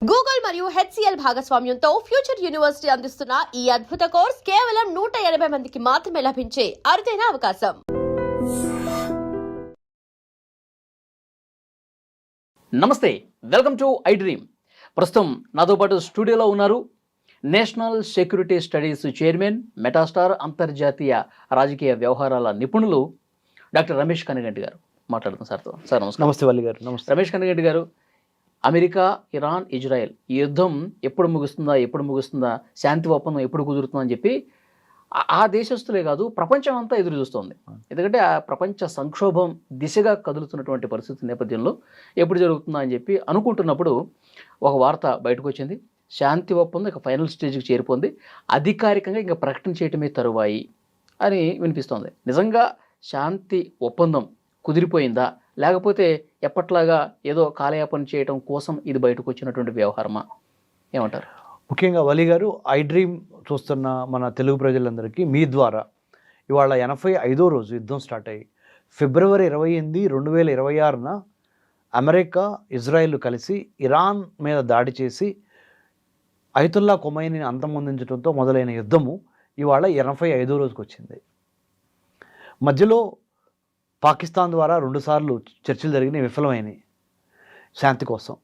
Google మరియు HCl భాగస్వామ్యంతో future university అందిస్తున్న ఈ అద్భుత కోర్స్ కేవలం 180 మందికి మాత్రమే లభించే అరుదైన అవకాశం. నమస్తే, వెల్కమ్ టు ఐ డ్రీమ్. ప్రస్తుతం నాతో పాటు స్టూడియోలో ఉన్నారు నేషనల్ సెక్యూరిటీ స్టడీస్ చైర్మన్, మెటాస్టార్, అంతర్జాతీయ రాజకీయ వ్యవహారాల నిపుణులు డాక్టర్ రమేష్ కనిగంటి గారు. మాట్లాడుతున్నాం సార్తో. సార్ నమస్కారం. నమస్తే వల్లి గారు. నమస్తే. రమేష్ కనిగంటి గారు, అమెరికా, ఇరాన్, ఇజ్రాయెల్ ఈ యుద్ధం ఎప్పుడు ముగుస్తుందా, శాంతి ఒప్పందం ఎప్పుడు కుదురుతుందా అని చెప్పి ఆ దేశస్తులే కాదు ప్రపంచం అంతా ఎదురు చూస్తుంది. ఎందుకంటే ఆ ప్రపంచ సంక్షోభం దిశగా కదులుతున్నటువంటి పరిస్థితి నేపథ్యంలో ఎప్పుడు జరుగుతుందా అని చెప్పి అనుకుంటున్నప్పుడు ఒక వార్త బయటకు వచ్చింది. శాంతి ఒప్పందం ఇక ఫైనల్ స్టేజ్కి చేరిపోయింది, అధికారికంగా ఇంకా ప్రకటన చేయటమే తరువాయి అని వినిపిస్తోంది. నిజంగా శాంతి ఒప్పందం కుదిరిపోయిందా, లేకపోతే ఎప్పట్లాగా ఏదో కాలయాపన చేయడం కోసం ఇది బయటకు వచ్చినటువంటి వ్యవహారమా, ఏమంటారు? ముఖ్యంగా వలి గారు, ఐ డ్రీమ్ చూస్తున్న మన తెలుగు ప్రజలందరికీ మీ ద్వారా ఇవాళ 85వ రోజు యుద్ధం స్టార్ట్ అయ్యి ఫిబ్రవరి 28, 2026న అమెరికా, ఇజ్రాయెల్ కలిసి ఇరాన్ మీద దాడి చేసి అయతుల్లా ఖొమైనీని అంతమొందించడంతో మొదలైన యుద్ధము ఇవాళ 85వ రోజుకి వచ్చింది. మధ్యలో పాకిస్తాన్ ద్వారా 2 సార్లు చర్చలు జరిగినాయి, విఫలమైనవి శాంతి కోసం.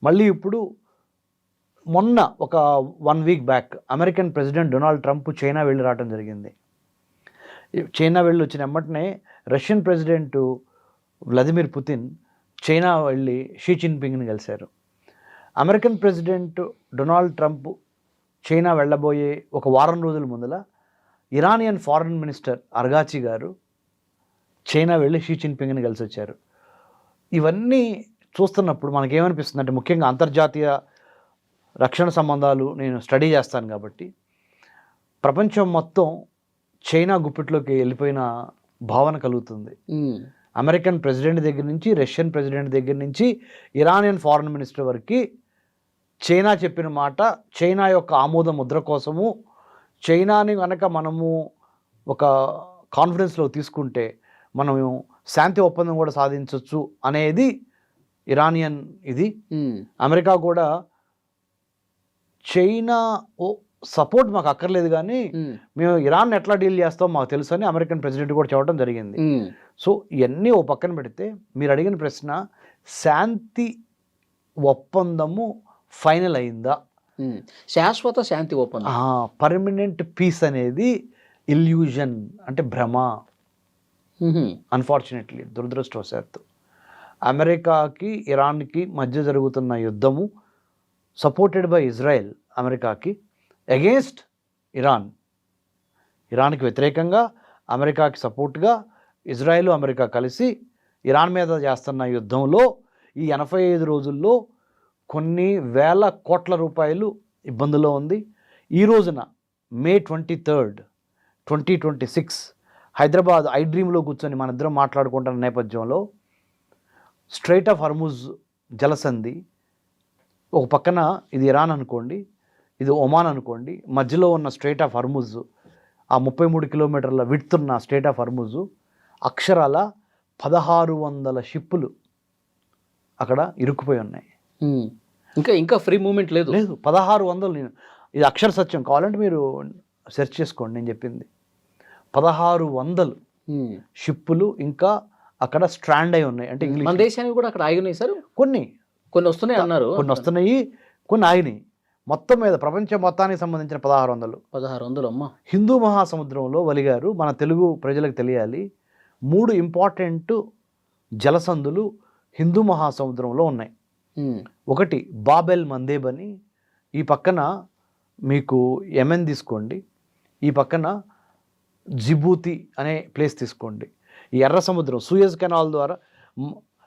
మళ్ళీ ఇప్పుడు మొన్న ఒక 1 week back American president Donald Trump China వెళ్ళి రావడం జరిగింది. చైనా వెళ్ళి వచ్చిన వెంటనే Russian president Vladimir Putin China వెళ్ళి షీ జిన్పింగ్ని కలిశారు. American president Donald Trump China వెళ్ళబోయే ఒక వారం రోజుల ముందల ఇరానియన్ ఫారెన్ మినిస్టర్ అర్గాచి గారు చైనా వెళ్ళి షీ జిన్పింగ్ని కలిసి వచ్చారు. ఇవన్నీ చూస్తున్నప్పుడు మనకేమనిపిస్తుంది అంటే, ముఖ్యంగా అంతర్జాతీయ రక్షణ సంబంధాలు నేను స్టడీ చేస్తాను కాబట్టి ప్రపంచం మొత్తం చైనా గుప్పిట్లోకి వెళ్ళిపోయిన భావన కలుగుతుంది. అమెరికన్ ప్రెసిడెంట్ దగ్గర నుంచి, రష్యన్ ప్రెసిడెంట్ దగ్గర నుంచి, ఇరానియన్ ఫారెన్ మినిస్టర్ వరకు చైనా చెప్పిన మాట, చైనా యొక్క ఆమోద ముద్ర కోసము, చైనాని కనుక మనము ఒక కాన్ఫిడెన్స్లో తీసుకుంటే మనం శాంతి ఒప్పందం కూడా సాధించవచ్చు అనేది ఇరానియన్ ఇది. అమెరికా కూడా చైనా సపోర్ట్ మాకు అక్కర్లేదు కానీ మేము ఇరాన్ ఎట్లా డీల్ చేస్తాం మాకు తెలుసు అని అమెరికన్ ప్రెసిడెంట్ కూడా చెప్పడం జరిగింది. సో ఇవన్నీ ఓ పక్కన పెడితే మీరు అడిగిన ప్రశ్న, శాంతి ఒప్పందము ఫైనల్ అయిందా? శాశ్వత శాంతి ఒప్పందం, పర్మనెంట్ పీస్ అనేది ఇల్యూజన్, అంటే భ్రమ. అన్ఫార్చునేట్లీ, దురదృష్టవశాత్తు అమెరికాకి ఇరాన్కి మధ్య జరుగుతున్న యుద్ధము సపోర్టెడ్ బై ఇజ్రాయెల్, అమెరికాకి అగేన్స్ట్ ఇరాన్కి వ్యతిరేకంగా అమెరికాకి సపోర్ట్గా ఇజ్రాయెల్, అమెరికా కలిసి ఇరాన్ మీద చేస్తున్న యుద్ధంలో ఈ 85 రోజుల్లో కొన్ని వేల కోట్ల రూపాయలు ఇబ్బందులో ఉంది. ఈ రోజున మే 23, 2026 హైదరాబాద్ ఐ డ్రీమ్లో కూర్చొని మన ఇద్దరం మాట్లాడుకుంటున్న నేపథ్యంలో స్ట్రైట్ ఆఫ్ హర్ముజ్ జలసంధి, ఒక పక్కన ఇది ఇరాన్ అనుకోండి, ఇది ఒమాన్ అనుకోండి, మధ్యలో ఉన్న స్ట్రైట్ ఆఫ్ హర్ముజ్, ఆ 33 కిలోమీటర్ల విడ్తున్న స్ట్రైట్ ఆఫ్ హర్ముజ్ అక్షరాల 1600 షిప్పులు అక్కడ ఇరుక్కుపోయి ఉన్నాయి. ఇంకా ఫ్రీ మూమెంట్ లేదు. 1600. ఇది అక్షర సత్యం, కావాలంటే మీరు సెర్చ్ చేసుకోండి నేను చెప్పింది. 1600 షిప్పులు ఇంకా అక్కడ స్ట్రాండ్ అయి ఉన్నాయి. అంటే ఇంగ్లీష్, మన దేశానికి కూడా అక్కడ ఆగినాయి సార్. కొన్ని వస్తున్నాయి అన్నారు, కొన్ని వస్తున్నాయి, కొన్ని ఆగినాయి. మొత్తం మీద ప్రపంచం మొత్తానికి సంబంధించిన 1600. అమ్మ. హిందూ మహాసముద్రంలో వలిగారు, మన తెలుగు ప్రజలకు తెలియాలి, 3 ఇంపార్టెంట్ జలసంధులు హిందూ మహాసముద్రంలో ఉన్నాయి. ఒకటి బాబెల్ మందేబ్ అని, ఈ పక్కన మీకు యెమెన్ తీసుకోండి, ఈ పక్కన జిబూతి అనే ప్లేస్ తీసుకోండి. ఈ ఎర్ర సముద్రం సూయజ్ కెనాల్ ద్వారా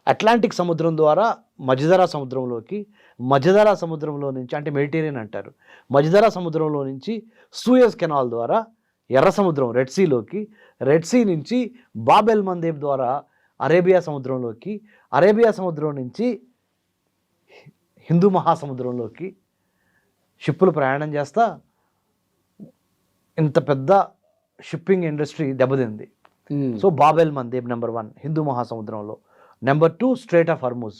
అట్లాంటిక్ సముద్రం ద్వారా మధ్యధరా సముద్రంలోకి, మధ్యధరా సముద్రంలో నుంచి, అంటే మెడిటేరియన్ అంటారు, మధ్యధరా సముద్రంలో నుంచి సూయజ్ కెనాల్ ద్వారా ఎర్ర సముద్రం రెడ్ సీలోకి, రెడ్ సీ నుంచి బాబెల్ మందేబ్ ద్వారా అరేబియా సముద్రంలోకి, అరేబియా సముద్రం నుంచి హిందూ మహాసముద్రంలోకి షిప్పులు ప్రయాణం చేస్తా ఇంత పెద్ద షిప్పింగ్ ఇండస్ట్రీ దెబ్బతింది. సో బాబెల్ మందేబ్ నెంబర్ 1 హిందూ మహాసముద్రంలో, నెంబర్ 2 స్ట్రైట్ ఆఫ్ హర్ముజ్,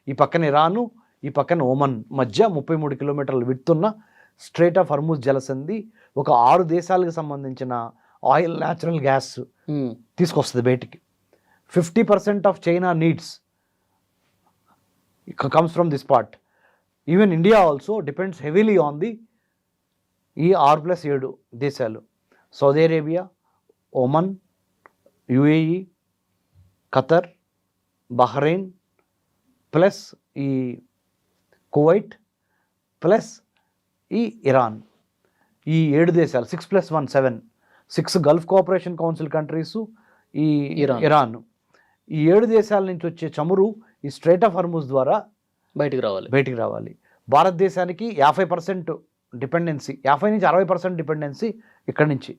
ఈ పక్కన ఇరాను, ఈ పక్కన ఒమన్ మధ్య 33 కిలోమీటర్ల విడుతున్న స్ట్రైట్ ఆఫ్ హర్మూజ్ జలసంధి ఒక 6 దేశాలకు సంబంధించిన ఆయిల్, న్యాచురల్ గ్యాస్ తీసుకొస్తుంది బయటికి. 50% of China needs comes from this part. Even India also depends heavily on the ఈ 6+7 దేశాలు: Saudi Arabia, Oman, UAE, Qatar, Bahrain, plus ఈ కువైట్, ప్లస్ ఈ ఇరాన్. ఈ 7 దేశాలు 6+1 7, 6 గల్ఫ్ కోఆపరేషన్ కౌన్సిల్ కంట్రీసు, ఈ ఇరాన్. ఈ 7 దేశాల నుంచి వచ్చే చమురు ఈ స్ట్రైట్ ఆఫ్ హర్మూజ్ ద్వారా బయటికి రావాలి. భారతదేశానికి 50% డిపెండెన్సీ, 50 నుంచి 60% డిపెండెన్సీ ఇక్కడి నుంచి.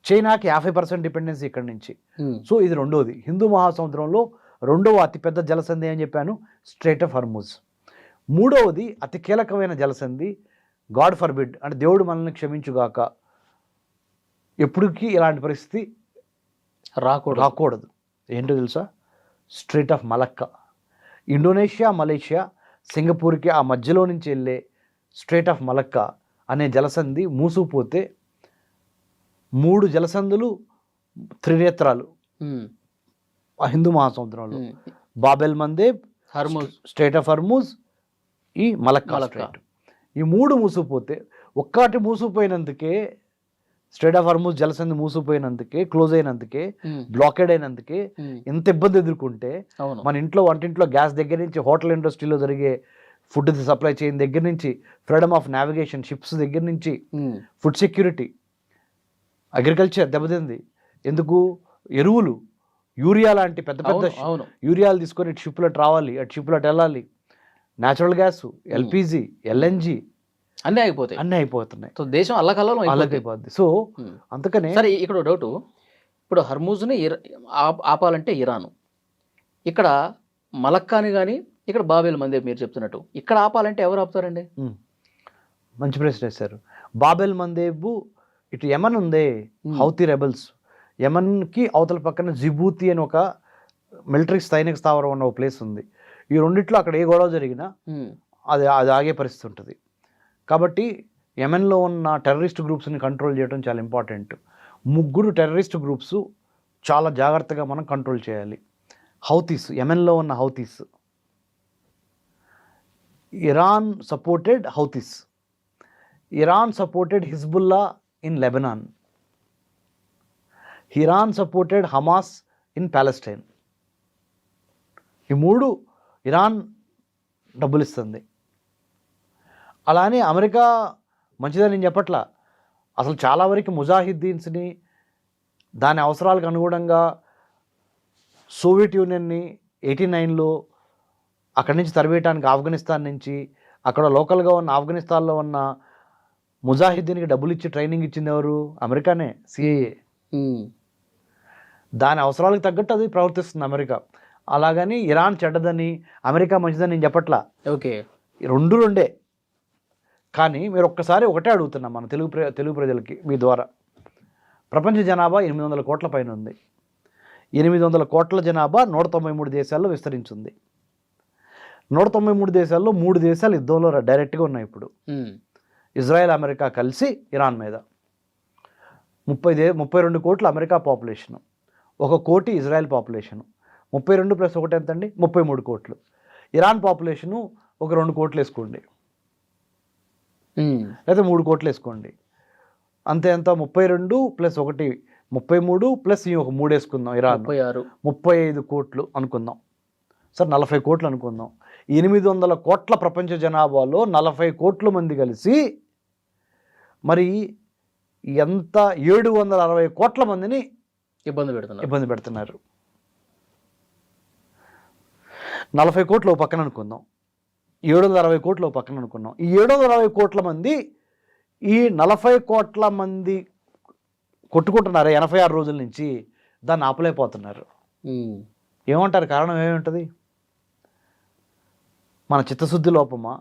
చైనాకి 50% డిపెండెన్సీ ఇక్కడి నుంచి. సో ఇది రెండోది. హిందూ మహాసముద్రంలో రెండవ అతిపెద్ద జలసంధి అని చెప్పాను, స్ట్రైట్ ఆఫ్ హర్మూజ్. మూడవది అతి కీలకమైన జలసంధి, గాడ్ ఫర్బిడ్, అంటే దేవుడు మనల్ని క్షమించుగాక, ఎప్పటికీ ఇలాంటి పరిస్థితి రాకూడదు. ఏంటో తెలుసా? Strait of Malacca. Indonesia, Malaysia, సింగపూర్కి ఆ మధ్యలో నుంచి వెళ్ళే స్ట్రైట్ ఆఫ్ మలక్కా అనే జలసంధి మూసుకుపోతే 3 జలసంధులు త్రినేత్రాలు ఆ హిందూ మహాసముద్రంలో: Bab el Mandeb, Hormuz, strait of Hormuz, ఈ మలక్కా స్ట్రైట్. ఈ 3 మూసుకుపోతే, ఒక్కటి మూసుకుపోయినందుకే, స్ట్రైట్ ఆఫ్ హర్మూజ్ జలసంధి మూసుకుపోయినందుకే, క్లోజ్ అయినందుకే, బ్లాకెడ్ అయినందుకే ఎంత ఇబ్బంది ఎదుర్కొంటే, మన ఇంట్లో వంటింట్లో గ్యాస్ దగ్గర నుంచి, హోటల్ ఇండస్ట్రీలో జరిగే ఫుడ్ సప్లై చైన్ దగ్గర నుంచి, ఫ్రీడమ్ ఆఫ్ నావిగేషన్, షిప్స్ దగ్గర నుంచి, ఫుడ్ సెక్యూరిటీ, అగ్రికల్చర్ దెబ్బతింది. ఎందుకు? ఎరువులు, యూరియా లాంటి పెద్ద పెద్ద యూరియాలు తీసుకొని ఇటు షిప్లో రావాలి, అటు షిప్లో వెళ్ళాలి. న్యాచురల్ గ్యాస్, ఎల్పిజి, ఎల్ఎన్జి అన్నీ అయిపోతున్నాయి. సో దేశం అల్లకైపోద్ది. సో అందుకనే సరే, ఇక్కడ డౌట్, ఇప్పుడు హర్మూజ్ని ఆపాలంటే ఇరాను, ఇక్కడ మలక్కాని కానీ, ఇక్కడ బాబెల్ మందేబ్ మీరు చెప్తున్నట్టు ఇక్కడ ఆపాలంటే ఎవరు ఆపుతారండి? మంచి ప్రశ్న వేశారు. బాబెల్ మందేబ్ ఇటు యమన్ ఉందే, హౌతీ రెబల్స్, యమన్కి అవతల పక్కన జిబూతి అని ఒక మిలిటరీ సైనిక స్థావరం ఉన్న ఒక ప్లేస్ ఉంది. ఈ రెండిట్లో అక్కడ ఏ గొడవ జరిగినా అది ఆగే పరిస్థితి ఉంటుంది. కాబట్టి యెమెన్లో ఉన్న టెర్రరిస్ట్ గ్రూప్స్ని కంట్రోల్ చేయడం చాలా ఇంపార్టెంట్. 3 టెర్రరిస్ట్ గ్రూప్స్ చాలా జాగ్రత్తగా మనం కంట్రోల్ చేయాలి. హౌతీస్, యెమెన్లో ఉన్న Houthis, Iran supported Houthis, Iran supported Hezbollah in Lebanon, Iran supported Hamas in Palestine. ఈ 3 ఇరాన్ డబ్బులు ఇస్తుంది. అలానే అమెరికా మంచిదని నేను చెప్పట్లా, అసలు చాలా వరకు ముజాహిద్దీన్స్ని దాని అవసరాలకు అనుగుణంగా సోవియట్ యూనియన్ని 89లో అక్కడి నుంచి తరివేయటానికి ఆఫ్ఘనిస్తాన్ నుంచి, అక్కడ లోకల్గా ఉన్న ఆఫ్ఘనిస్తాన్లో ఉన్న ముజాహిద్దీన్కి డబ్బులు ఇచ్చి ట్రైనింగ్ ఇచ్చింది ఎవరు? అమెరికానే, సిఐఏ. దాని అవసరాలకు తగ్గట్టు అది ప్రవర్తిస్తుంది అమెరికా. అలాగని ఇరాన్ చెడ్డదని, అమెరికా మంచిదని నేను చెప్పట్లా. ఓకే, రెండే. కానీ మీరు ఒక్కసారి ఒకటే అడుగుతున్నా మన తెలుగు ప్రజలకి మీ ద్వారా. ప్రపంచ జనాభా 800 కోట్ల పైన ఉంది. 800 కోట్ల జనాభా 193 దేశాల్లో విస్తరించింది. 193 దేశాల్లో 3 దేశాలు యుద్ధంలో డైరెక్ట్గా ఉన్నాయి ఇప్పుడు. ఇజ్రాయెల్, అమెరికా కలిసి ఇరాన్ మీద. 32 కోట్ల అమెరికా పాపులేషను, 1 కోటి ఇజ్రాయెల్ పాపులేషను. 32 + 1 ఎంతండి? 33 కోట్లు. ఇరాన్ పాపులేషను ఒక 2 కోట్లు వేసుకోండి, లేదా 3 కోట్లు వేసుకోండి. అంతే, ఎంత? 32 + 1 33 ప్లస్ ఈ ఒక 3 వేసుకుందాం. ఇరాన్ 35 కోట్లు అనుకుందాం. సార్ 40 కోట్లు అనుకుందాం. 800 కోట్ల ప్రపంచ జనాభాలో 40 కోట్ల మంది కలిసి మరి ఎంత 760 కోట్ల మందిని ఇబ్బంది పెడుతున్నారు. 40 కోట్లు ఓ పక్కన అనుకుందాం, 760 కోట్లు ఓ పక్కన అనుకున్నాం. ఈ 760 కోట్ల మంది ఈ 40 కోట్ల మంది కొట్టుకుంటున్నారు 86 రోజుల నుంచి, దాన్ని ఆపలేకపోతున్నారు. ఏమంటారు? కారణం ఏముంటుంది? మన చిత్తశుద్ధి లోపమా?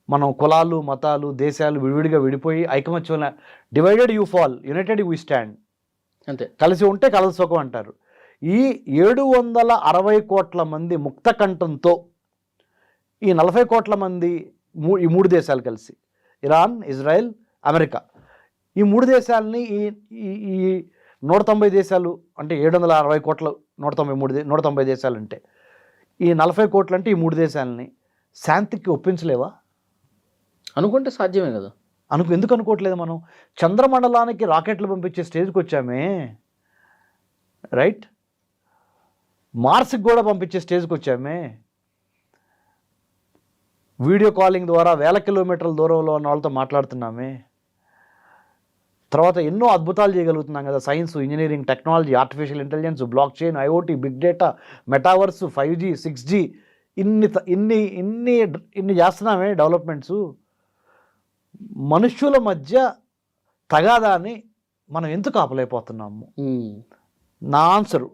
మనం కులాలు, మతాలు, దేశాలు విడివిడిగా విడిపోయి ఐకమత్యం, divided you fall, United you stand. అంతే, కలిసి ఉంటే కలసి సుఖం అంటారు. ఈ 760 కోట్ల మంది ముక్త కంఠంతో ఈ 40 కోట్ల మంది ఈ 3 దేశాలు కలిసి, ఇరాన్, ఇజ్రాయెల్, అమెరికా, ఈ 3 దేశాలని ఈ 190 దేశాలు అంటే 760 కోట్ల 190 దేశాలు అంటే ఈ 40 కోట్లు అంటే ఈ 3 దేశాలని శాంతికి ఒప్పించలేవా? అనుకుంటే సాధ్యమే కదా. ఎందుకు అనుకోవట్లేదు? మనం చంద్రమండలానికి రాకెట్లు పంపించే స్టేజ్కి వచ్చామే, రైట్? మార్స్కి కూడా పంపించే స్టేజ్కి వచ్చామే. వీడియో కాలింగ్ ద్వారా 1000 కిలోమీటర్ల దూరంలో ఉన్న వాళ్ళతో మాట్లాడుతున్నామే. తర్వాత ఎన్నో అద్భుతాలు చేయగలుగుతున్నాం కదా, science, engineering, technology, artificial intelligence, blockchain, IoT, big data, metaverse, 5G, 6G, ఇన్ని చేస్తున్నామే డెవలప్మెంట్స్. మనుష్యుల మధ్య తగాదాన్ని మనం ఎందుకు ఆపలేకపోతున్నాము? నా answer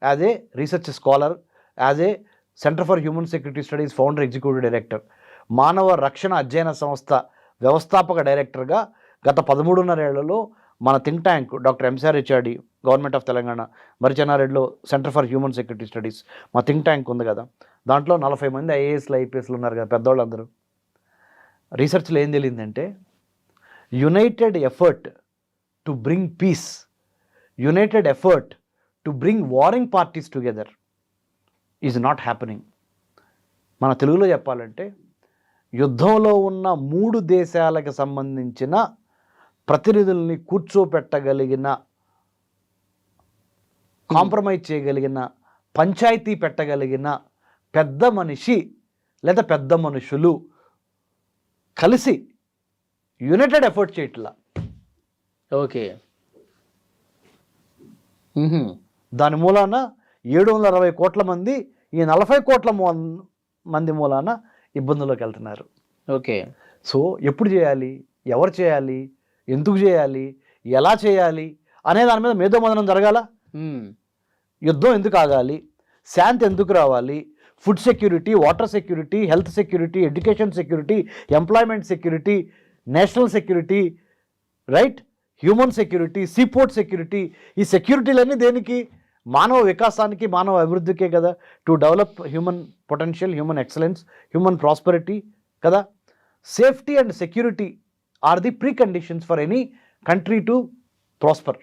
as a research scholar, as a centre for human security studies founder, executive director, మానవ రక్షణ అధ్యయన సంస్థ వ్యవస్థాపక డైరెక్టర్గా గత 13.5 ఏళ్లలో మన think tank doctor MCR HRD, government of Telangana, మరిచెన్నారెడ్డిలో centre for human security studies మా థింక్ ట్యాంక్ ఉంది కదా, దాంట్లో 40 మంది IASలు, IPSలు ఉన్నారు కదా పెద్దవాళ్ళందరూ. రీసెర్చ్లో ఏం తెలియదంటే, united effort to bring peace, united effort to bring warring parties together is not happening. మన తెలుగులో చెప్పాలంటే, యుద్ధంలో ఉన్న 3 దేశాలకు సంబంధించిన ప్రతినిధుల్ని కూర్చోపెట్టగలిగిన, కాంప్రమైజ్ చేయగలిగిన, పంచాయతీ పెట్టగలిగిన పెద్ద మనిషి లేదా పెద్ద మనుషులు కలిసి యునైటెడ్ ఎఫర్ట్ చేయట్లా. ఓకే. దాని మూలాన 760 కోట్ల మంది ఈ 40 కోట్ల మంది మూలాన ఇబ్బందుల్లోకి వెళ్తున్నారు. ఓకే. సో ఎప్పుడు చేయాలి, ఎవరు చేయాలి, ఎందుకు చేయాలి, ఎలా చేయాలి అనే దాని మీద మేధోమథనం జరగాల. యుద్ధం ఎందుకు ఆగాలి, శాంతి ఎందుకు రావాలి, food security, water security, health security, education security, employment security, national security, right, human security, seaport security, ఈ సెక్యూరిటీలన్నీ దేనికి? మానవ వికాసానికి, మానవ అభివృద్ధికే కదా, to develop human potential, human excellence, human prosperity కదా. Safety and security are the preconditions for any country to prosper.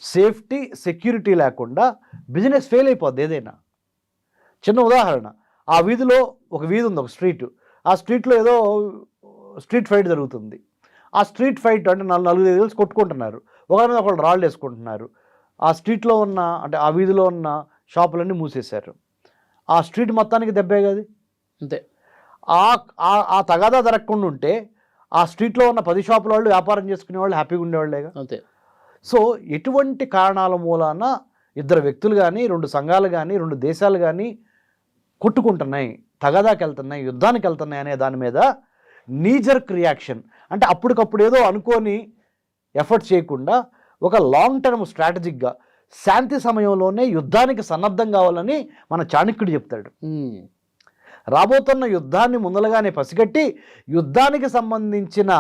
Safety, security లేకుండా బిజినెస్ ఫెయిల్ అయిపోద్ది ఏదైనా. చిన్న ఉదాహరణ, ఆ వీధిలో ఒక వీధి ఉంది, ఒక స్ట్రీట్, ఆ స్ట్రీట్లో ఏదో స్ట్రీట్ ఫైట్ జరుగుతుంది. ఆ స్ట్రీట్ ఫైట్ అంటే 4 కలిసి కొట్టుకుంటున్నారు, ఒకరి మీద ఒకళ్ళు రాళ్ళు వేసుకుంటున్నారు. ఆ స్ట్రీట్లో ఉన్న, అంటే ఆ వీధిలో ఉన్న షాపులన్నీ మూసేశారు. ఆ స్ట్రీట్ మొత్తానికి దెబ్బే కదా. అంతే. ఆ తగాదా జరగకుండా ఉంటే ఆ స్ట్రీట్లో ఉన్న 10 షాపుల వాళ్ళు, వ్యాపారం చేసుకునే వాళ్ళు హ్యాపీగా ఉండేవాళ్ళేగా. అంతే. సో ఎటువంటి కారణాల మూలాన 2 వ్యక్తులు కానీ, 2 సంఘాలు కానీ, 2 దేశాలు కానీ కొట్టుకుంటున్నాయి, తగాదాకి వెళ్తున్నాయి, యుద్ధానికి వెళ్తున్నాయి అనే దాని మీద నీజర్క్ రియాక్షన్, అంటే అప్పటికప్పుడు ఏదో అనుకోని ఎఫర్ట్ చేయకుండా ఒక లాంగ్ టర్మ్ స్ట్రాటజిక్గా శాంతి సమయంలోనే యుద్ధానికి సన్నద్ధం కావాలని మన చాణక్యుడు చెప్తాడు. రాబోతున్న యుద్ధాన్ని ముందలుగానే పసిగట్టి యుద్ధానికి సంబంధించిన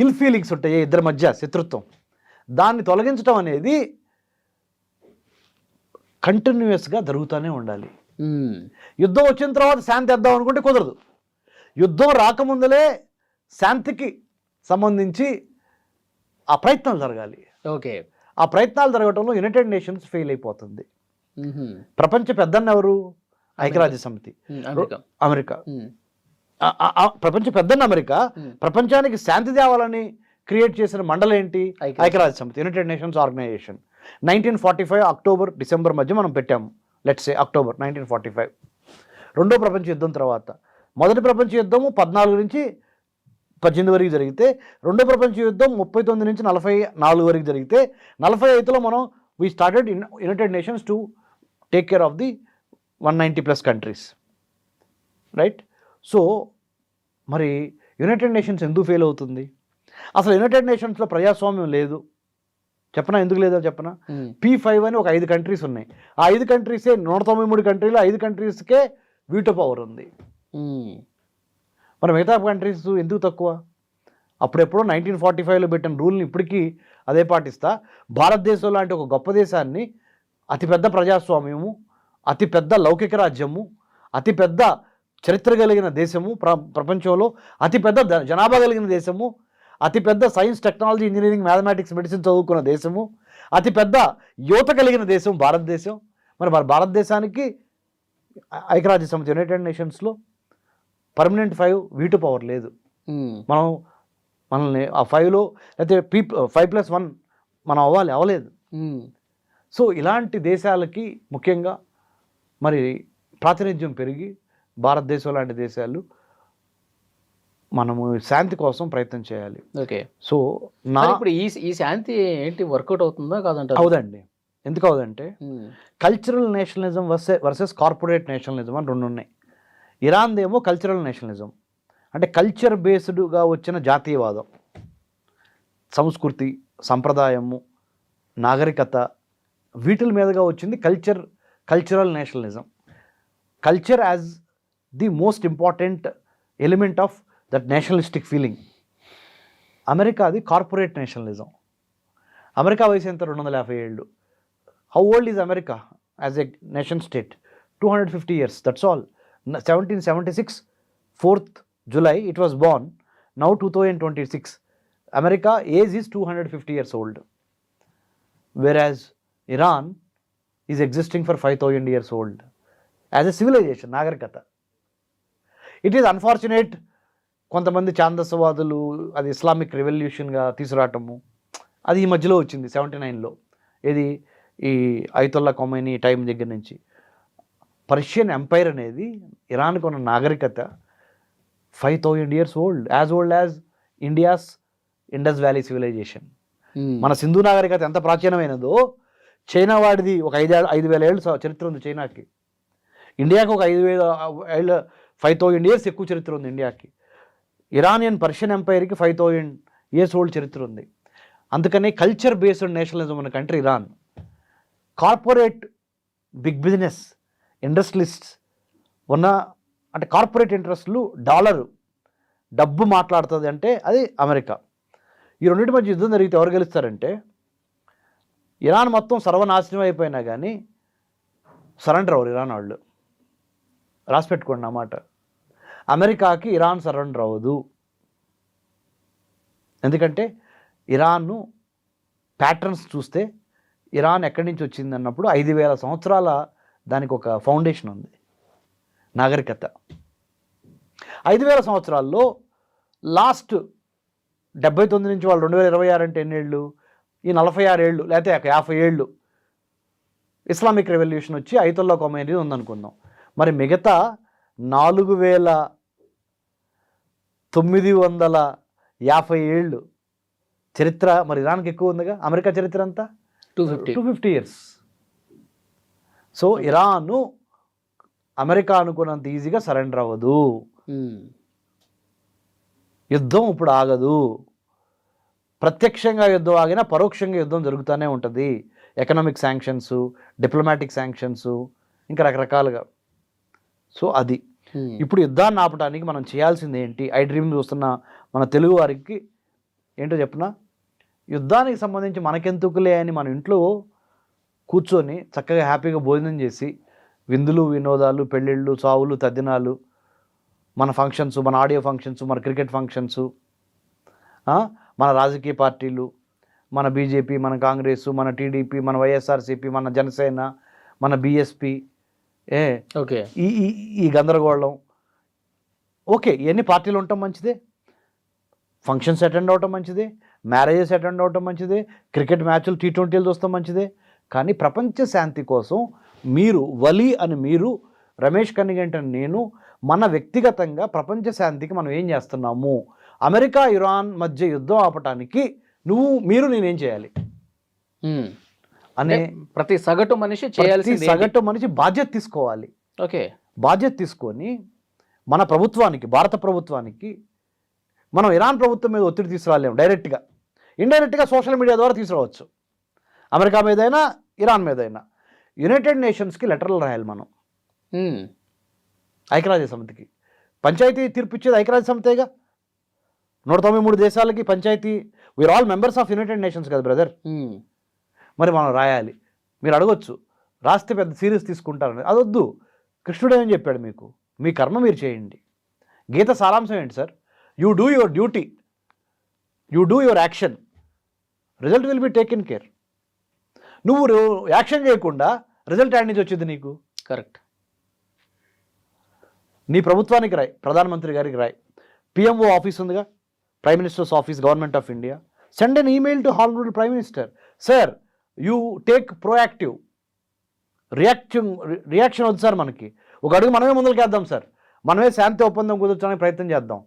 ఇల్ ఫీలింగ్స్ ఉంటాయి ఇద్దరి మధ్య, శత్రుత్వం, దాన్ని తొలగించడం అనేది కంటిన్యూస్గా జరుగుతూనే ఉండాలి. యుద్ధం వచ్చిన తర్వాత శాంతి ఇద్దాం అనుకుంటే కుదరదు. యుద్ధం రాకముందలే శాంతికి సంబంధించి ఆ ప్రయత్నాలు జరగాలి. ఓకే. ఆ ప్రయత్నాలు జరగడంలో యునైటెడ్ నేషన్స్ ఫెయిల్ అయిపోతుంది. ప్రపంచ పెద్దన్న ఎవరు? ఐక్యరాజ్య సమితి, అమెరికా. ప్రపంచ పెద్దన్న అమెరికా. ప్రపంచానికి శాంతి తేవాలని క్రియేట్ చేసిన మండలి ఏంటి? ఐక్యరాజ్య సమితి, united nations organisation. 1945 October December మధ్య మనం పెట్టాము, లెట్స్ సే అక్టోబర్ 1945. రెండో ప్రపంచ యుద్ధం తర్వాత మొదటి ప్రపంచ యుద్ధము 14 నుంచి 18 వరకు జరిగితే, రెండో ప్రపంచ యుద్ధం 39 నుంచి 44 వరకు జరిగితే, 45లో మనం we started United nations to take care of the 190+ countries, right. So మరి యునైటెడ్ నేషన్స్ ఎందుకు ఫెయిల్ అవుతుంది? అసలు యునైటెడ్ నేషన్స్లో ప్రజాస్వామ్యం లేదు. చెప్పనా ఎందుకు లేదో చెప్పనా? P5 అని ఒక 5 కంట్రీస్ ఉన్నాయి. ఆ 5 కంట్రీసే 193 కంట్రీలో 5 కంట్రీస్కే వీటో పవర్ ఉంది. మరి మిగతా కంట్రీస్ ఎందుకు తక్కువ? అప్పుడెప్పుడో 1945లో పెట్టిన రూల్ని ఇప్పటికీ అదే పాటిస్తా భారతదేశం లాంటి ఒక గొప్ప దేశాన్ని, అతిపెద్ద ప్రజాస్వామ్యము, అతిపెద్ద లౌకిక రాజ్యము, అతిపెద్ద చరిత్ర కలిగిన దేశము, ప్రపంచంలో అతిపెద్ద జనాభా కలిగిన దేశము, అతిపెద్ద science, technology, engineering, mathematics, medicine చదువుకున్న దేశము, అతిపెద్ద యువత కలిగిన దేశం భారతదేశం. మరి భారతదేశానికి ఐక్యరాజ్య సమితి యునైటెడ్ నేషన్స్లో పర్మనెంట్ 5 వీటో పవర్ లేదు. మనల్ని ఆ 5లో అయితే 5+1 మనం అవ్వలేదు. సో ఇలాంటి దేశాలకి ముఖ్యంగా మరి ప్రాతినిధ్యం పెరిగి భారతదేశం లాంటి దేశాలు మనము శాంతి కోసం ప్రయత్నం చేయాలి. ఓకే. సో ఇప్పుడు ఈ శాంతి ఏంటి వర్కౌట్ అవుతుందా కాదంటే? అవుదండి. ఎందుకు అవుదంటే cultural nationalism versus corporate nationalism అని 2 ఉన్నాయి. ఇరాన్దేమో కల్చరల్ నేషనలిజం, అంటే కల్చర్ బేస్డ్గా వచ్చిన జాతీయవాదం, సంస్కృతి, సంప్రదాయము, నాగరికత, వీటిల మీదుగా వచ్చింది cultural nationalism. Culture as the most important element of that nationalistic feeling. అమెరికాది కార్పొరేట్ నేషనలిజం. అమెరికా వయసు ఎంత? 250 ఏళ్ళు. How old is America as a nation state? 250 years, that's all. 1776 4th July it was born. Now 2026 America age is 250 years old, whereas Iran is existing for 5000 years old as a civilization, nagarikata. It is unfortunate కొంతమంది ఛాందసవాదులు అది Islamic రెవల్యూషన్గా తీసుకురావటము, అది ఈ మధ్యలో వచ్చింది 79లో. ఇది ఈ Ayatollah Khomeini time దగ్గర నుంచి. పర్షియన్ ఎంపైర్ అనేది ఇరాన్కు ఉన్న నాగరికత 5000 years old, as old as India's Indus valley civilisation. మన సింధు నాగరికత ఎంత ప్రాచీనమైనదో చైనా వాడిది ఒక 5000 ఏళ్ళు చరిత్ర ఉంది చైనాకి. ఇండియాకి ఒక 5000 years ఎక్కువ చరిత్ర ఉంది ఇండియాకి. ఇరానియన్ పర్షియన్ ఎంపైర్కి 5000 years ఓల్డ్ చరిత్ర ఉంది. అందుకనే కల్చర్ బేస్డ్ నేషనలిజం ఉన్న country Iran. Corporate big business industrialists అంటే కార్పొరేట్ ఇంట్రెస్ట్లు, డబ్బు మాట్లాడుతుంది అంటే అది అమెరికా. ఈ రెండింటి మధ్య యుద్ధం జరిగితే ఎవరు గెలుస్తారంటే, ఇరాన్ మొత్తం సర్వనాశనం అయిపోయినా కానీ సరెండర్ అవ్వరు ఇరాన్ వాళ్ళు. రాసి పెట్టుకోండి ఆ మాట. అమెరికాకి ఇరాన్ సరెండర్ అవ్వదు. ఎందుకంటే ఇరాన్ను ప్యాటర్న్స్ చూస్తే ఇరాన్ ఎక్కడి నుంచి వచ్చింది అన్నప్పుడు 5000 సంవత్సరాల దానికి ఒక ఫౌండేషన్ ఉంది, నాగరికత. 5000 సంవత్సరాల్లో లాస్ట్ 79 నుంచి వాళ్ళు 2026 అంటే ఎన్నేళ్ళు? ఈ 46 ఏళ్ళు లేకపోతే 50 ఏళ్ళు ఇస్లామిక్ రెవల్యూషన్ వచ్చి అయతొల్లా ఖొమైనీ ఉందనుకుందాం. మరి మిగతా 4950 ఏళ్ళు చరిత్ర మరి ఇరాన్కి ఎక్కువ ఉందిగా. అమెరికా చరిత్ర అంతా 250 years. సో ఇరాను అమెరికా అనుకున్నంత ఈజీగా సరెండర్ అవ్వదు. యుద్ధం ఇప్పుడు ఆగదు. ప్రత్యక్షంగా యుద్ధం ఆగినా పరోక్షంగా యుద్ధం జరుగుతూనే ఉంటుంది. ఎకనామిక్ శాంక్షన్స్, డిప్లొమాటిక్ శాంక్షన్స్, ఇంకా రకరకాలుగా. సో అది ఇప్పుడు యుద్ధాన్ని ఆపడానికి మనం చేయాల్సింది ఏంటి? ఐ డ్రీమ్ చూస్తున్న మన తెలుగు వారికి ఏంటో చెప్పిన, యుద్ధానికి సంబంధించి మనకెందుకులే అని మన ఇంట్లో కూర్చొని చక్కగా హ్యాపీగా భోజనం చేసి, విందులు, వినోదాలు, పెళ్ళిళ్ళు, చావులు, తద్దినాలు, మన ఫంక్షన్స్, మన ఆడియో ఫంక్షన్స్, మన క్రికెట్ ఫంక్షన్స్, మన రాజకీయ పార్టీలు, మన బీజేపీ, మన కాంగ్రెస్, మన టీడీపీ, మన వైఎస్ఆర్సీపీ, మన జనసేన, మన బీఎస్పీ, ఓకే, ఈ గందరగోళం. ఓకే, ఇవన్నీ పార్టీలు ఉండటం మంచిదే, ఫంక్షన్స్ అటెండ్ అవటం మంచిదే, మ్యారేజెస్ అటెండ్ అవటం మంచిదే, క్రికెట్ మ్యాచ్లు, T20లు చూస్తాం మంచిదే. కానీ ప్రపంచ శాంతి కోసం మీరు రమేష్ కన్నిగంటి అని నేను మన వ్యక్తిగతంగా ప్రపంచ శాంతికి మనం ఏం చేస్తున్నాము? అమెరికా ఇరాన్ మధ్య యుద్ధం ఆపటానికి నేనేం చేయాలి అనే ప్రతి సగటు మనిషి బాధ్యత తీసుకోవాలి. ఓకే, బాధ్యత తీసుకొని మన ప్రభుత్వానికి, భారత ప్రభుత్వానికి మనం ఇరాన్ ప్రభుత్వం మీద ఒత్తిడి తీసుకురాలేము డైరెక్ట్గా. ఇండైరెక్ట్గా సోషల్ మీడియా ద్వారా తీసుకురావచ్చు. అమెరికా మీదైనా ఇరాన్ మీదైనా యునైటెడ్ నేషన్స్కి లెటర్లు రాయాలి మనం, ఐక్యరాజ్య సమితికి. పంచాయతీ తీర్పు ఇచ్చేది ఐక్యరాజ్య సమితిగా. 193 దేశాలకి panchayat. We are all members of United nations కదా బ్రదర్. మరి మనం రాయాలి. మీరు అడగొచ్చు, రాస్తే పెద్ద సీరియస్ తీసుకుంటారని. అదొద్దు. కృష్ణుడు ఏమని చెప్పాడు మీకు? మీ కర్మ మీరు చేయండి. గీత సారాంశం ఏంటి sir? You do your duty, you do your action, result will be taken care. నువ్వు యాక్షన్ చేయకుండా రిజల్ట్ యాడ్ నుంచి వచ్చింది నీకు? కరెక్ట్. నీ ప్రభుత్వానికి రాయ్, ప్రధానమంత్రి గారికి రాయ్, పిఎంఓ ఆఫీస్ ఉందిగా, prime ministers office, government of India, send an email to honourable prime minister, sir you take proactive reaction వద్దు సార్, మనకి ఒక అడుగు మనమే ముందుకెళ్దాం సార్, మనమే శాంతి ఒప్పందం కుదర్చడానికి ప్రయత్నం చేద్దాం.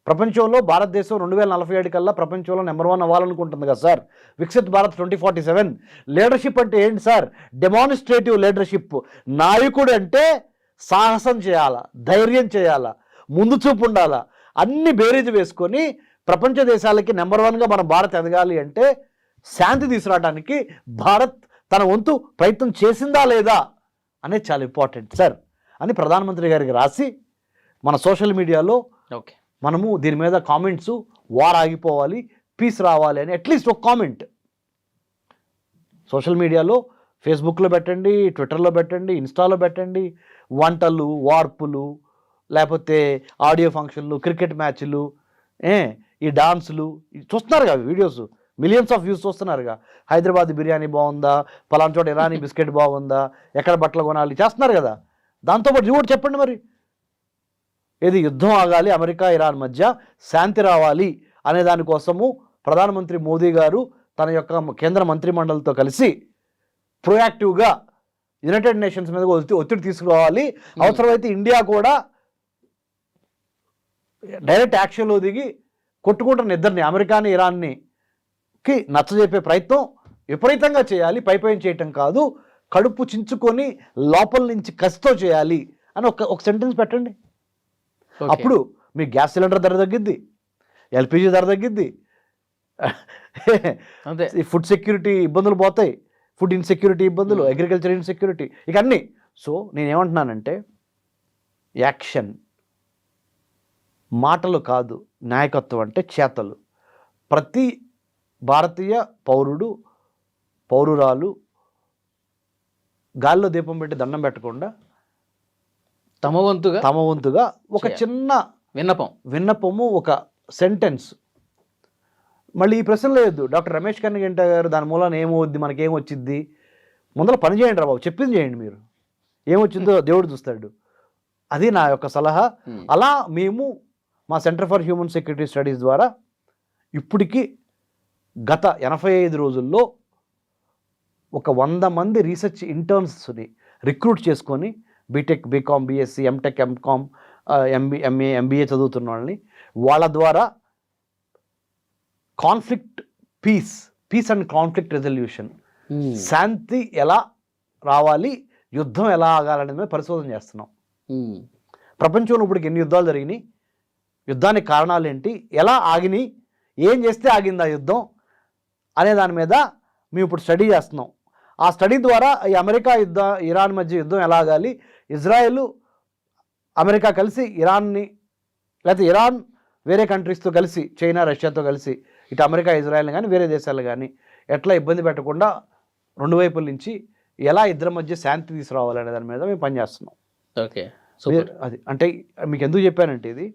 ప్రపంచంలో భారతదేశం 2047 కల్లా ప్రపంచంలో నెంబర్ 1 అవ్వాలనుకుంటుంది కదా సార్. వికసిత్ భారత్ 2047. లీడర్షిప్ అంటే ఏంటి సార్? Demonstrative leadership. నాయకుడు అంటే సాహసం చేయాలా, ధైర్యం చేయాలా, ముందు చూపు ఉండాలా, అన్ని బేరీజు వేసుకొని ప్రపంచ దేశాలకి నెంబర్ 1గా మన భారత్ ఎదగాలి అంటే శాంతి తీసుకురావడానికి భారత్ తన వంతు ప్రయత్నం చేసిందా లేదా అనేది చాలా ఇంపార్టెంట్ సార్ అని ప్రధానమంత్రి గారికి రాసి మన సోషల్ మీడియాలో ఓకే, మనము దీని మీద కామెంట్స్, వార్ ఆగిపోవాలి, పీస్ రావాలి అని అట్లీస్ట్ ఒక కామెంట్ సోషల్ మీడియాలో, ఫేస్బుక్లో పెట్టండి, ట్విట్టర్లో పెట్టండి, ఇన్స్టాలో పెట్టండి. వంటలు, వార్పులు, లేకపోతే ఆడియో ఫంక్షన్లు, క్రికెట్ మ్యాచ్లు, ఈ డాన్సులు చూస్తున్నారుగా వీడియోస్, మిలియన్స్ ఆఫ్ వ్యూస్ చూస్తున్నారుగా. హైదరాబాద్ బిర్యానీ బాగుందా, పలానా చోట ఇరానీ బిస్కెట్ బాగుందా, ఎక్కడ బట్టలు కొనాలి చేస్తున్నారు కదా. దాంతోపాటు ఇది కూడా చెప్పండి మరి, ఏది యుద్ధం ఆగాలి, అమెరికా ఇరాన్ మధ్య శాంతి రావాలి అనే దానికోసము ప్రధానమంత్రి మోదీ గారు తన యొక్క కేంద్ర మంత్రిమండలితో కలిసి ప్రోయాక్టివ్గా యునైటెడ్ నేషన్స్ మీద ఒత్తిడి తీసుకురావాలి. అవసరమైతే ఇండియా కూడా డైరెక్ట్ యాక్షన్లో దిగి కొట్టుకుంటున్న ఇద్దరిని, అమెరికాని ఇరాన్కి నచ్చజెప్పే ప్రయత్నం విపరీతంగా చేయాలి. పైపైన చేయటం కాదు, కడుపు చించుకొని లోపల నుంచి కసితో చేయాలి అని ఒక సెంటెన్స్ పెట్టండి. అప్పుడు మీ గ్యాస్ సిలిండర్ ధర తగ్గిద్ది, ఎల్పిజి ధర తగ్గిద్ది, ఫుడ్ సెక్యూరిటీ ఇబ్బందులు పోతాయి, ఫుడ్ ఇన్సెక్యూరిటీ ఇబ్బందులు, అగ్రికల్చర్ ఇన్సెక్యూరిటీ, ఇక అన్నీ. సో నేనేమంటున్నానంటే యాక్షన్, మాటలు కాదు నాయకత్వం అంటే చేతలు. ప్రతి భారతీయ పౌరురాలు గాల్లో దీపం పెట్టి దండం పెట్టకుండా తమ వంతుగా ఒక చిన్న విన్నపము, ఒక సెంటెన్స్. మళ్ళీ ఈ ప్రశ్న లేదు డాక్టర్ రమేష్ కన్నగంట గారు దాని మూలాన ఏమవుద్ది, మనకేమొచ్చిద్ది, ముందర పని చేయండి రా బాబు, చెప్పింది చేయండి. మీరు ఏమొచ్చిందో దేవుడు చూస్తాడు. అది నా యొక్క సలహా. అలా మేము మా centre for human security studies ద్వారా ఇప్పటికీ గత 85 రోజుల్లో ఒక 100 మంది రీసెర్చ్ ఇంటర్న్స్ని రిక్రూట్ చేసుకొని BTech, BCom, BSc, MTech, MCom, MA, MBA చదువుతున్న వాళ్ళని, వాళ్ళ ద్వారా పీస్ అండ్ కాన్ఫ్లిక్ట్ రెజల్యూషన్, శాంతి ఎలా రావాలి, యుద్ధం ఎలా ఆగాలనేది మీద పరిశోధన చేస్తున్నాం. ప్రపంచంలో ఇప్పటికి ఎన్ని యుద్ధాలు జరిగినాయి, యుద్ధానికి కారణాలు ఏంటి, ఎలా ఆగినాయి, ఏం చేస్తే ఆగింది ఆ యుద్ధం అనే దాని మీద మేము ఇప్పుడు స్టడీ చేస్తున్నాం. ఆ స్టడీ ద్వారా ఈ ఇరాన్ మధ్య యుద్ధం ఎలా ఆగాలి, ఇజ్రాయెల్, అమెరికా కలిసి ఇరాన్ని, లేకపోతే ఇరాన్ వేరే కంట్రీస్తో కలిసి, చైనా, రష్యాతో కలిసి, ఇటు అమెరికా, ఇజ్రాయెల్ని కానీ వేరే దేశాలు కానీ ఎట్లా ఇబ్బంది పెట్టకుండా రెండు వైపుల నుంచి ఎలా ఇద్దరి మధ్య శాంతి తీసుకురావాలనే దాని మీద మేము పనిచేస్తున్నాం. ఓకే, అది అంటే మీకు ఎందుకు చెప్పానంటే, ఇది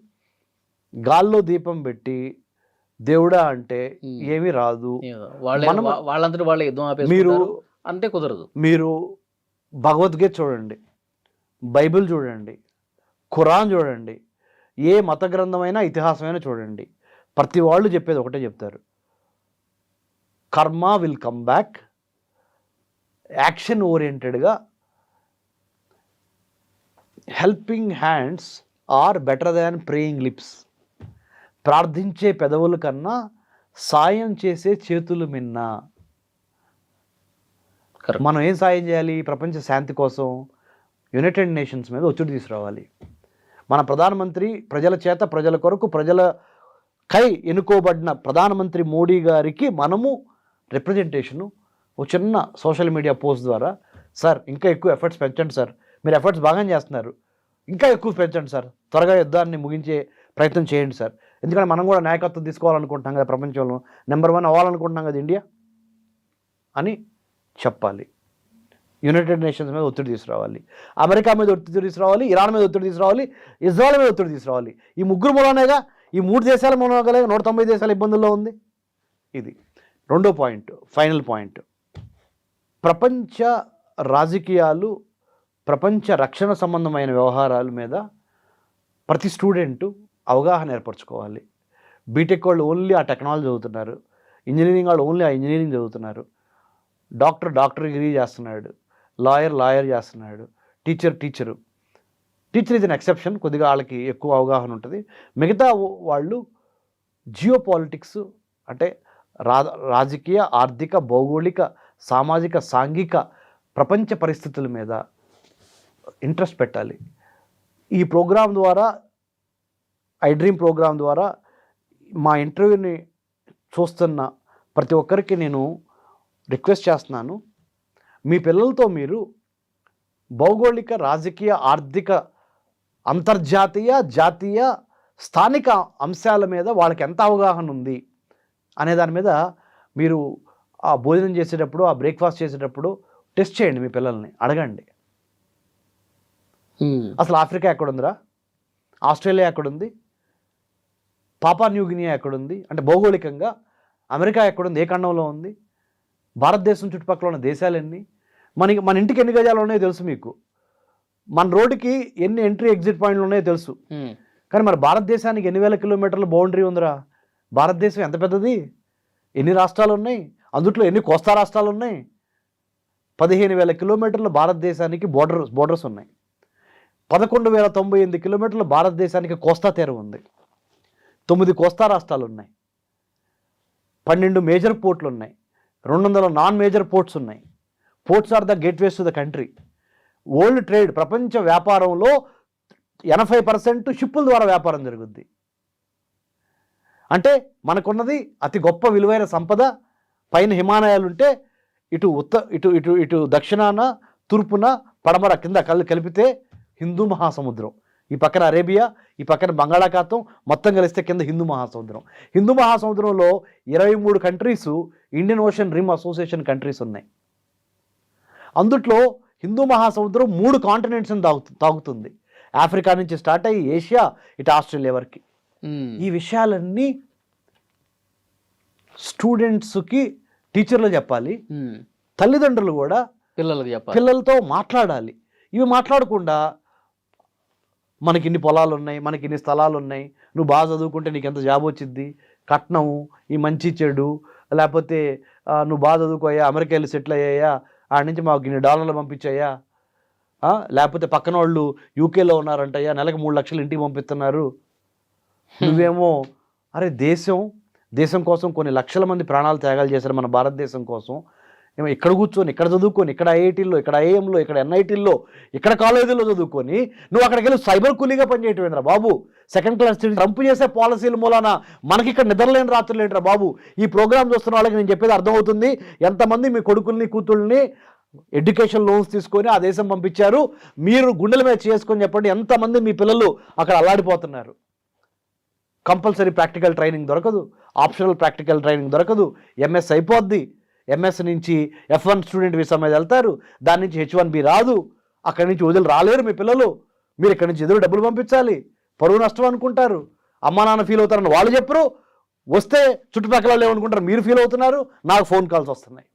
గాల్లో దీపం పెట్టి దేవుడా అంటే ఏమీ రాదు. వాళ్ళందరూ వాళ్ళ యుద్ధం మీరు అంటే కుదరదు. మీరు భగవద్గీత చూడండి, బైబిల్ చూడండి, ఖురాన్ చూడండి, ఏ మత గ్రంథమైనా ఇతిహాసమైనా చూడండి, ప్రతి వాళ్ళు చెప్పేది ఒకటే చెప్తారు, karma will come back, action ఓరియంటెడ్గా helping hands are better than praying lips. ప్రార్థించే పెదవుల కన్నా సాయం చేసే చేతులు మిన్నా. మనం ఏం సాయం చేయాలి? ప్రపంచ శాంతి కోసం యునైటెడ్ నేషన్స్ మీద ఒత్తిడి తీసుకురావాలి. మన ప్రధానమంత్రి ప్రజల చేత, ప్రజల కొరకు, ప్రజలకై ఎన్నుకోబడిన ప్రధానమంత్రి మోడీ గారికి మనము రిప్రజెంటేషను ఒక చిన్న సోషల్ మీడియా పోస్ట్ ద్వారా, సార్ ఇంకా ఎక్కువ ఎఫర్ట్స్ పెంచండి సార్, మీరు ఎఫర్ట్స్ బాగానే చేస్తున్నారు, ఇంకా ఎక్కువ పెంచండి సార్, త్వరగా యుద్ధాన్ని ముగించే ప్రయత్నం చేయండి సార్, ఎందుకంటే మనం కూడా నాయకత్వం తీసుకోవాలనుకుంటున్నాం కదా, ప్రపంచంలో నెంబర్ 1 అవ్వాలనుకుంటున్నాం కదా ఇండియా అని చెప్పాలి. యునైటెడ్ నేషన్స్ మీద ఒత్తిడి తీసుకురావాలి, అమెరికా మీద ఒత్తిడి తీసుకురావాలి, ఇరాన్ మీద ఒత్తిడి తీసుకురావాలి, ఇజ్రాయెల్ మీద ఒత్తిడి తీసుకురావాలి. ఈ ముగ్గురు మూలనేగా, ఈ 3 దేశాల మూలంగా 190 దేశాల ఇబ్బందుల్లో ఉంది. ఇది రెండో పాయింట్, ఫైనల్ పాయింట్. ప్రపంచ రాజకీయాలు, ప్రపంచ రక్షణ సంబంధమైన వ్యవహారాల మీద ప్రతి స్టూడెంటు అవగాహన ఏర్పరచుకోవాలి. బీటెక్ వాళ్ళు ఓన్లీ ఆ టెక్నాలజీ చదువుతున్నారు, ఇంజనీరింగ్ వాళ్ళు ఓన్లీ ఆ ఇంజనీరింగ్ చదువుతున్నారు, డాక్టర్ డిగ్రీ చేస్తున్నాడు, లాయర్ చేస్తున్నాడు, టీచర్ ఇస్ అన్ ఎక్సెప్షన్, కొద్దిగా వాళ్ళకి ఎక్కువ అవగాహన ఉంటుంది. మిగతా వాళ్ళు జియో పాలిటిక్స్ అంటే రాజకీయ, ఆర్థిక, భౌగోళిక, సామాజిక, సాంఘిక ప్రపంచ పరిస్థితుల మీద ఇంట్రెస్ట్ పెట్టాలి. ఈ ప్రోగ్రాం ద్వారా, iDream ప్రోగ్రాం ద్వారా మా ఇంటర్వ్యూని చూస్తున్న ప్రతి ఒక్కరికి నేను రిక్వెస్ట్ చేస్తున్నాను, మీ పిల్లలతో మీరు భౌగోళిక, రాజకీయ, ఆర్థిక, అంతర్జాతీయ, జాతీయ, స్థానిక అంశాల మీద వాళ్ళకి ఎంత అవగాహన ఉంది అనే దాని మీద మీరు ఆ భోజనం చేసేటప్పుడు, ఆ బ్రేక్ఫాస్ట్ చేసేటప్పుడు టెస్ట్ చేయండి. మీ పిల్లల్ని అడగండి, అసలు ఆఫ్రికా ఎక్కడుందిరా, ఆస్ట్రేలియా ఎక్కడుంది, పాపా న్యూగినియా ఎక్కడుంది, అంటే భౌగోళికంగా అమెరికా ఎక్కడుంది, ఏ ఖండంలో ఉంది, భారతదేశం చుట్టుపక్కల ఉన్న దేశాలన్నీ, మన ఇంటికి ఎన్ని గజాలు ఉన్నాయో తెలుసు మీకు, మన రోడ్డుకి ఎన్ని ఎంట్రీ ఎగ్జిట్ పాయింట్లు ఉన్నాయో తెలుసు. కానీ మరి భారతదేశానికి ఎన్ని వేల కిలోమీటర్ల బౌండరీ ఉందిరా, భారతదేశం ఎంత పెద్దది, ఎన్ని రాష్ట్రాలు ఉన్నాయి, అందుట్లో ఎన్ని కోస్తా రాష్ట్రాలు ఉన్నాయి, 15,000 కిలోమీటర్ల భారతదేశానికి బోర్డర్స్ ఉన్నాయి, 11,098 కిలోమీటర్ల భారతదేశానికి కోస్తా తీరం ఉంది, 9 కోస్తా రాష్ట్రాలు ఉన్నాయి, 12 మేజర్ పోర్ట్లు ఉన్నాయి, 200 నాన్ మేజర్ పోర్ట్స్ ఉన్నాయి. Ports are the gateways to the country. World trade, ప్రపంచ వ్యాపారంలో 80% షిప్పుల ద్వారా వ్యాపారం జరుగుద్ది. అంటే మనకున్నది అతి గొప్ప విలువైన సంపద. పైన హిమాలయాలు ఉంటే ఇటు ఇటు దక్షిణాన, తూర్పున, పడమర, కింద కలిపితే హిందూ మహాసముద్రం, ఈ పక్కన అరేబియా, ఈ పక్కన బంగాళాఖాతం, మొత్తం కలిస్తే కింద హిందూ మహాసముద్రం. హిందూ మహాసముద్రంలో 23 countries Indian ocean rim association countries ఉన్నాయి. అందుట్లో హిందూ మహాసముద్రం 3 కాంటినెంట్స్ని తాగుతుంది. ఆఫ్రికా నుంచి స్టార్ట్ అయ్యి ఏషియా, ఇటు ఆస్ట్రేలియా వరకు. ఈ విషయాలన్నీ స్టూడెంట్స్కి టీచర్లు చెప్పాలి, తల్లిదండ్రులు కూడా పిల్లలతో మాట్లాడాలి. ఇవి మాట్లాడకుండా మనకి ఇన్ని పొలాలు ఉన్నాయి, మనకి ఇన్ని స్థలాలు ఉన్నాయి, నువ్వు బాగా చదువుకుంటే నీకు ఎంత జాబ్ వచ్చింది, కట్నము, ఈ మంచి చెడు, లేకపోతే నువ్వు బాగా చదువుకోయా, అమెరికా వెళ్ళి సెటిల్ అయ్యాయా, ఆడి నుంచి మాకు ఇన్ని $1 పంపించాయా, లేకపోతే పక్కన వాళ్ళు యూకేలో ఉన్నారంటయ్యా, నెలకు 3 లక్షలు ఇంటికి పంపిస్తున్నారు, నువ్వేమో అరే దేశం కోసం కొన్ని లక్షల మంది ప్రాణాలు త్యాగాలు చేశారు మన భారతదేశం కోసం, ఏమో ఇక్కడ కూర్చొని, ఇక్కడ చదువుకొని, ఇక్కడ ఐఐటీల్లో, ఇక్కడ ఐఐఎంలో, ఇక్కడ ఎన్ఐటీల్లో, ఇక్కడ కాలేజీలో చదువుకొని నువ్వు అక్కడికి వెళ్ళి సైబర్ కూలీగా పనిచేయటమేంద్రా బాబు, సెకండ్ క్లాస్ ట్రంప్ చేసే పాలసీల మూలాన మనకి ఇక్కడ నిద్రలేని రాత్రులు ఏంట్రా బాబు. ఈ ప్రోగ్రామ్ చూస్తున్న వాళ్ళకి నేను చెప్పేది అర్థమవుతుంది. ఎంతమంది మీ కొడుకుల్ని, కూతుళ్ళని ఎడ్యుకేషన్ లోన్స్ తీసుకొని ఆ దేశం పంపించారు, మీరు గుండెల మీద చేసుకొని చెప్పండి, ఎంతమంది మీ పిల్లలు అక్కడ అల్లాడిపోతున్నారు. కంపల్సరీ ప్రాక్టికల్ ట్రైనింగ్ దొరకదు, ఆప్షనల్ ప్రాక్టికల్ ట్రైనింగ్ దొరకదు, ఎంఎస్ అయిపోద్ది, ఎంఎస్ నుంచి F1 స్టూడెంట్ వీసా మీద వెళ్తారు, దాని నుంచి H1B రాదు, అక్కడి నుంచి వదిలి రాలేరు మీ పిల్లలు, మీరు ఇక్కడి నుంచి ఎదురు డబ్బులు పంపించాలి, పరువు నష్టం అనుకుంటారు, అమ్మా నాన్న ఫీల్ అవుతారని వాళ్ళు చెప్పరు, వస్తే చుట్టుపక్కల వాళ్ళు ఏమనుకుంటారు, మీరు ఫీల్ అవుతున్నారు. నాకు ఫోన్ కాల్స్ వస్తున్నాయి.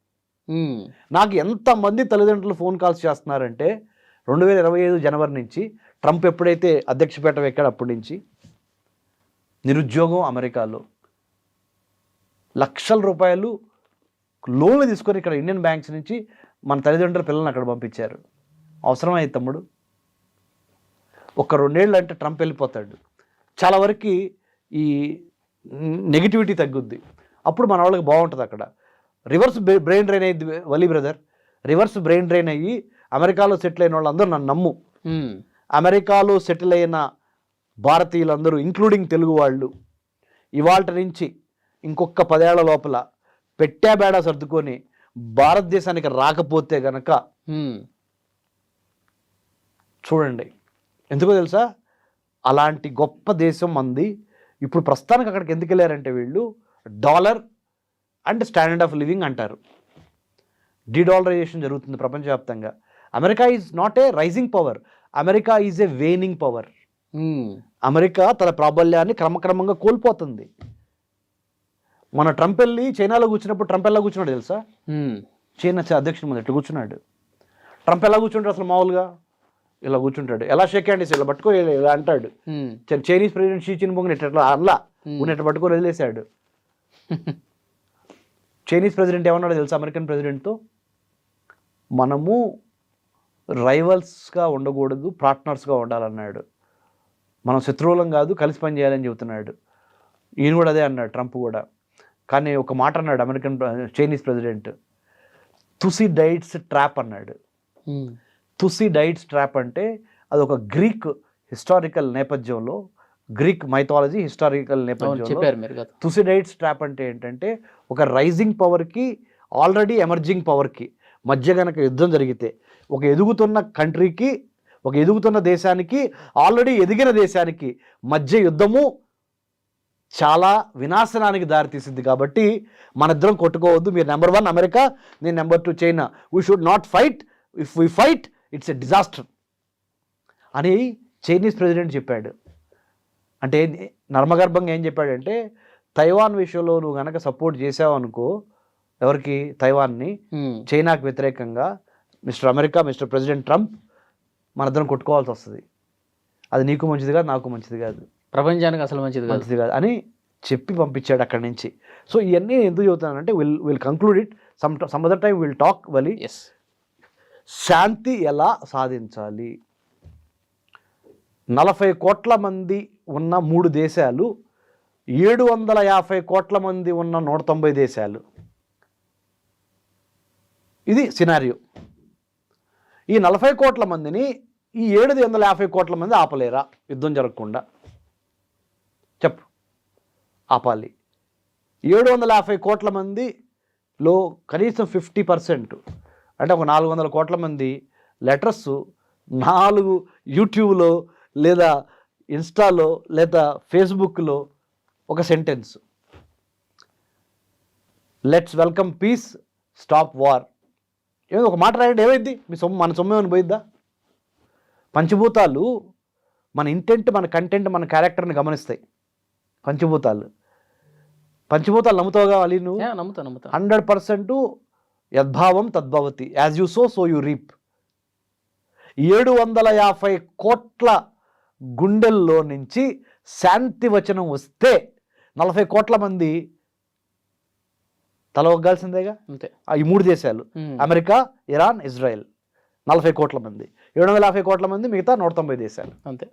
నాకు ఎంతమంది తల్లిదండ్రులు ఫోన్ కాల్స్ చేస్తున్నారంటే 2025 జనవరి నుంచి, ట్రంప్ ఎప్పుడైతే అధ్యక్షపీఠం ఎక్కాడు అప్పటి నుంచి నిరుద్యోగం అమెరికాలో, లక్షల రూపాయలు లోన్లు తీసుకొని ఇక్కడ ఇండియన్ బ్యాంక్స్ నుంచి మన తల్లిదండ్రుల పిల్లల్ని అక్కడ పంపించారు. అవసరమైంది తమ్ముడు. ఒక 2 ఏళ్ళు అంటే ట్రంప్ వెళ్ళిపోతాడు, చాలా వరకు ఈ నెగిటివిటీ తగ్గుద్ది, అప్పుడు మన వాళ్ళకి బాగుంటుంది. అక్కడ రివర్స్ బ్రెయిన్ డ్రైన్ అయ్యింది Wali brother, reverse brain drain అయ్యి అమెరికాలో సెటిల్ అయిన వాళ్ళందరూ నన్ను నమ్ము, అమెరికాలో సెటిల్ అయిన భారతీయులందరూ ఇంక్లూడింగ్ తెలుగు వాళ్ళు ఇవాళ నుంచి ఇంకొక 10 ఏళ్ల లోపల పెట్టాబేడా సర్దుకొని భారతదేశానికి రాకపోతే గనక చూడండి, ఎందుకో తెలుసా, అలాంటి గొప్ప దేశం మంది. ఇప్పుడు ప్రస్తుతానికి అక్కడికి ఎందుకు వెళ్ళారంటే వీళ్ళు dollar and standard of living అంటారు. డీడాలరైజేషన్ జరుగుతుంది ప్రపంచవ్యాప్తంగా. America is not a rising power, America is a waning power. America తన ప్రాబల్యాన్ని క్రమక్రమంగా కోల్పోతుంది. మన ట్రంప్ వెళ్ళి చైనాలో కూర్చున్నప్పుడు ట్రంప్ ఎలా కూర్చున్నాడు తెలుసా? చైనా అధ్యక్షుడు ముందు ఎట్లా కూర్చున్నాడు. ట్రంప్ ఎలా కూర్చుంటాడు అసలు మామూలుగా? ఇలా కూర్చుంటాడు. ఎలా షేక్ హ్యాండ్ ఇలా పట్టుకో ఇలా అంటాడు. చైనీస్ ప్రెసిడెంట్ షీ జిన్పింగ్ ఎట్లా అల్లా ఉన్నట్టు పట్టుకొని వదిలేశాడు. చైనీస్ ప్రెసిడెంట్ ఏమన్నాడు తెలుసా అమెరికన్ ప్రెసిడెంట్తో? మనము రైవల్స్గా ఉండకూడదు, పార్ట్నర్స్గా ఉండాలన్నాడు. మనం శత్రువులం కాదు, కలిసి పని చేయాలని చెబుతున్నాడు. ఈయన కూడా అదే అన్నాడు, ట్రంప్ కూడా. కానీ ఒక మాట అన్నాడు చైనీస్ ప్రెసిడెంట్, తుసిడైట్స్ ట్రాప్ అన్నాడు. తుసిడైట్స్ ట్రాప్ అంటే అది ఒక గ్రీక్ హిస్టారికల్ నేపథ్యంలో, గ్రీక్ మైథాలజీ హిస్టారికల్ నేపథ్యంలో తుసిడైట్స్ ట్రాప్ అంటే ఏంటంటే ఒక రైజింగ్ పవర్కి ఆల్రెడీ ఎమర్జింగ్ పవర్కి మధ్య కనుక యుద్ధం జరిగితే, ఒక ఎదుగుతున్న కంట్రీకి, ఒక ఎదుగుతున్న దేశానికి, ఆల్రెడీ ఎదిగిన దేశానికి మధ్య యుద్ధము చాలా వినాశనానికి దారితీసింది. కాబట్టి మన ఇద్దరం కొట్టుకోవద్దు. మీరు నెంబర్ 1 అమెరికా, నేను number 2 China. We should not fight. If we fight it's a disaster అని చైనీస్ ప్రెసిడెంట్ చెప్పాడు. అంటే నర్మగర్భంగా ఏం చెప్పాడంటే, తైవాన్ విషయంలో నువ్వు కనుక సపోర్ట్ చేసావు అనుకో, ఎవరికి? తైవాన్ని, చైనాకు వ్యతిరేకంగా mister America, mister president Trump, మనిద్దరం కొట్టుకోవాల్సి వస్తుంది. అది నీకు మంచిది కాదు, నాకు మంచిది కాదు, ప్రపంచానికి అసలు మంచిది కాదు అని చెప్పి పంపించాడు అక్కడి నుంచి. సో ఇవన్నీ ఎందుకు చెబుతానంటే, will conclude it some other time will talk. వలి శాంతి ఎలా సాధించాలి? 40 కోట్ల మంది ఉన్న 3 దేశాలు, 750 కోట్ల మంది ఉన్న 190 దేశాలు. ఇది సినారియో. ఈ 40 కోట్ల మందిని ఈ 750 కోట్ల మంది ఆపలేరా యుద్ధం జరగకుండా? చెప్పు. ఆపాలి. 750 కోట్ల మందిలో కనీసం 50%, అంటే ఒక 400 కోట్ల మంది లెటర్స్ 4 యూట్యూబ్లో లేదా ఇన్స్టాలో లేదా ఫేస్బుక్లో ఒక sentence, let's welcome peace, stop war. ఏదో ఒక మాట రాయండి, ఏమైంది? మన సొమ్ము ఏమైనా పోయిద్దా? పంచభూతాలు మన ఇంటెంట్, మన కంటెంట్, మన క్యారెక్టర్ని గమనిస్తాయి. పంచభూతాలు నమ్ముతావుగా వాళ్ళు? నువ్వు? నమ్ముతా 100% యద్భావం తద్భవతి, as you sow so you reap. 750 కోట్ల గుండెల్లో నుంచి శాంతి వచనం వస్తే 40 కోట్ల మంది తల ఒగ్గాల్సిందేగా. అంతే. ఈ 3 దేశాలు, అమెరికా, ఇరాన్, ఇజ్రాయెల్, 40 కోట్ల మంది, 750 కోట్ల మంది, మిగతా 190 దేశాలు. అంతే.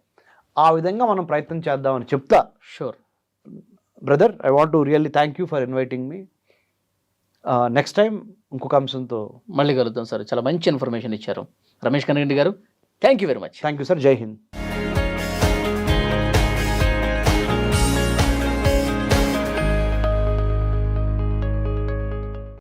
ఆ విధంగా మనం ప్రయత్నం చేద్దామని చెప్తా. Sure brother, I want to really thank you for inviting me. Next time ఇంకొక అంశంతో మళ్ళీ కలుద్దాం సార్. చాలా మంచి ఇన్ఫర్మేషన్ ఇచ్చారు రమేష్ కనగండి గారు. Thank you very much. Thank you sir. జై హింద్.